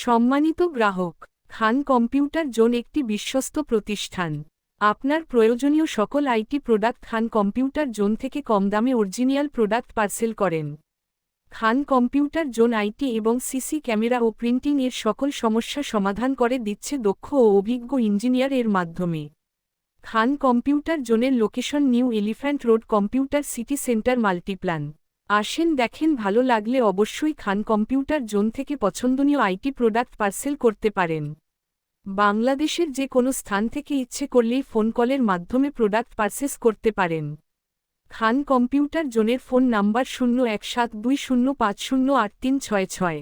সম্মানিত গ্রাহক, খান computer zone একটি বিশ্বস্ত প্রতিষ্ঠান। আপনার প্রয়োজনীয় সকল IT product Khan computer zone থেকে কম দামে অরিজিনাল প্রোডাক্ট পার্সেল করেন। খান কম্পিউটার জোন আইটি এবং সিসি ক্যামেরা ও প্রিন্টিং এর সকল সমস্যা সমাধান করে দিচ্ছে দক্ষ ও অভিজ্ঞ ইঞ্জিনিয়ার এর মাধ্যমে। খান কম্পিউটার জোনের location new elephant road, computer city centre, Multiplan. আসেন, দেখেন, ভালো লাগলে অবশ্যই খান কম্পিউটার জোন থেকে পছন্দনীয় আইটি প্রোডাক্ট পার্সেল করতে পারেন। বাংলাদেশের যে কোনো স্থান থেকে ইচ্ছে করলেই ফোন কলের মাধ্যমে প্রোডাক্ট পারচেস করতে পারেন। খান কম্পিউটার জোনের ফোন নাম্বার 017205083660,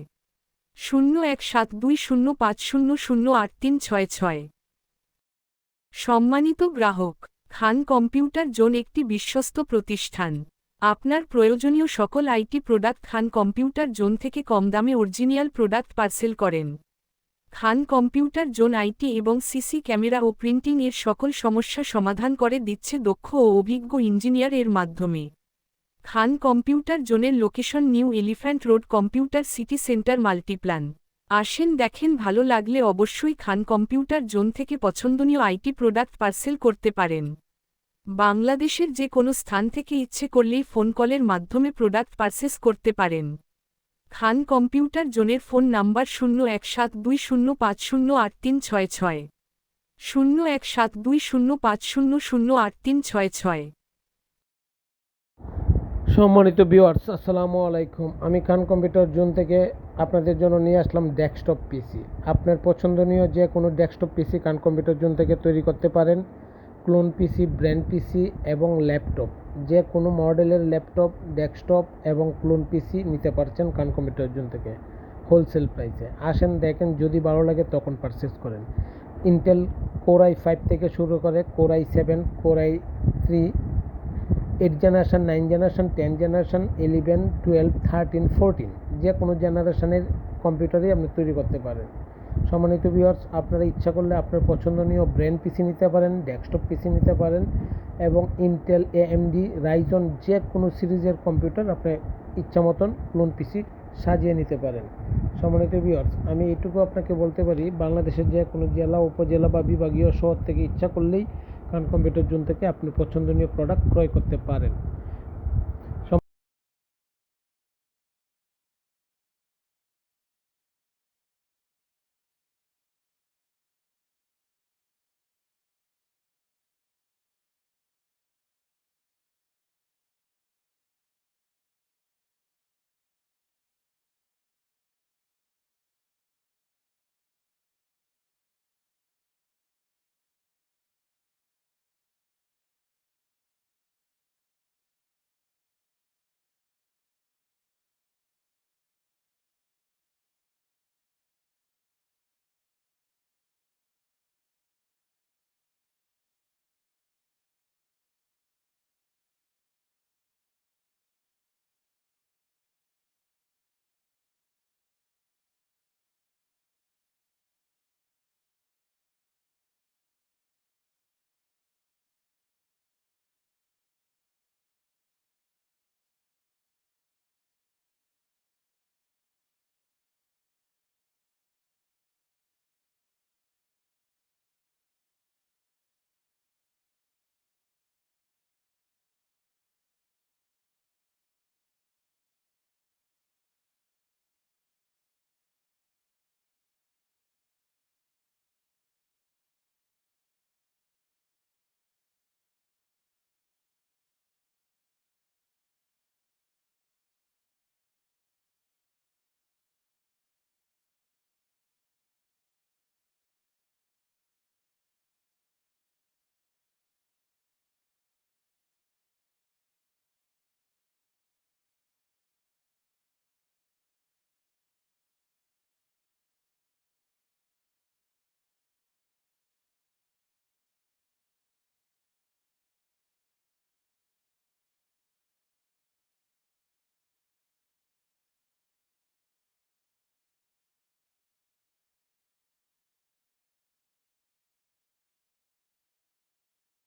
017205083660। সম্মানিত গ্রাহক, খান কম্পিউটার জোন একটি বিশ্বস্ত প্রতিষ্ঠান। আপনার প্রয়োজনীয় সকল IT product Khan computer zone থেকে কম দামে অরিজিনাল প্রোডাক্ট পার্সেল করেন। খান কম্পিউটার জোন আইটি এবং সিসি ক্যামেরা ও প্রিন্টিং এর সকল সমস্যা সমাধান করে দিচ্ছে দক্ষ ও অভিজ্ঞ ইঞ্জিনিয়ার এর মাধ্যমে। খান কম্পিউটার জোনের location new elephant road, computer city centre, Multiplan. আসেন, দেখেন, ভালো লাগলে অবশ্যই খান কম্পিউটার জোন থেকে পছন্দনীয় আইটি প্রোডাক্ট পার্সেল করতে পারেন। বাংলাদেশের যে কোনো স্থান থেকে ইচ্ছে করলেই ফোন কলের মাধ্যমে প্রোডাক্ট পারচেস করতে পারেন। খান কম্পিউটার জোনের ফোন নাম্বার 017205083660, 017205008366। সম্মানিত ভিউয়ার্স, আসসালামু আলাইকুম। আমি খান কম্পিউটার জোন থেকে আপনাদের জন্য নিয়ে আসলাম ডেস্কটপ পিসি। আপনার পছন্দনীয় যে কোনো ডেস্কটপ পিসি খান কম্পিউটার জোন থেকে তৈরি করতে পারেন। ক্লোন পিসি, ব্র্যান্ড পিসি এবং ল্যাপটপ, যে কোনো মডেলের ল্যাপটপ, ডেস্কটপ এবং ক্লোন পিসি নিতে পারছেন খান কম্পিউটার জোন থেকে হোলসেল প্রাইসে। আসেন, দেখেন, যদি ভালো লাগে তখন পারচেস করেন। ইন্টেল কোর i5 থেকে শুরু করে core i7, core i3, 8 generation, 9 generation, 10 generation, 11, 12, 13, 14, যে কোনো জেনারেশনের কম্পিউটারই আপনি তৈরি করতে পারেন। সম্মানিত ভিউয়ার্স, আপনারা ইচ্ছা করলে আপনার পছন্দনীয় ব্র্যান্ড পিসি নিতে পারেন, ডেস্কটপ পিসি নিতে পারেন এবং ইন্টেল, এএমডি, রাইজন যে কোনো সিরিজের কম্পিউটার আপনি ইচ্ছা মতন ক্লোন পিসি সাজিয়ে নিতে পারেন। সম্মানিত ভিউয়ার্স, আমি এটুকু আপনাকে বলতে পারি, বাংলাদেশের যে কোনো জেলা, উপজেলা বা বিভাগীয় শহর থেকে ইচ্ছা করলেই খান কম্পিউটার জোন থেকে আপনি পছন্দনীয় প্রোডাক্ট ক্রয় করতে পারেন।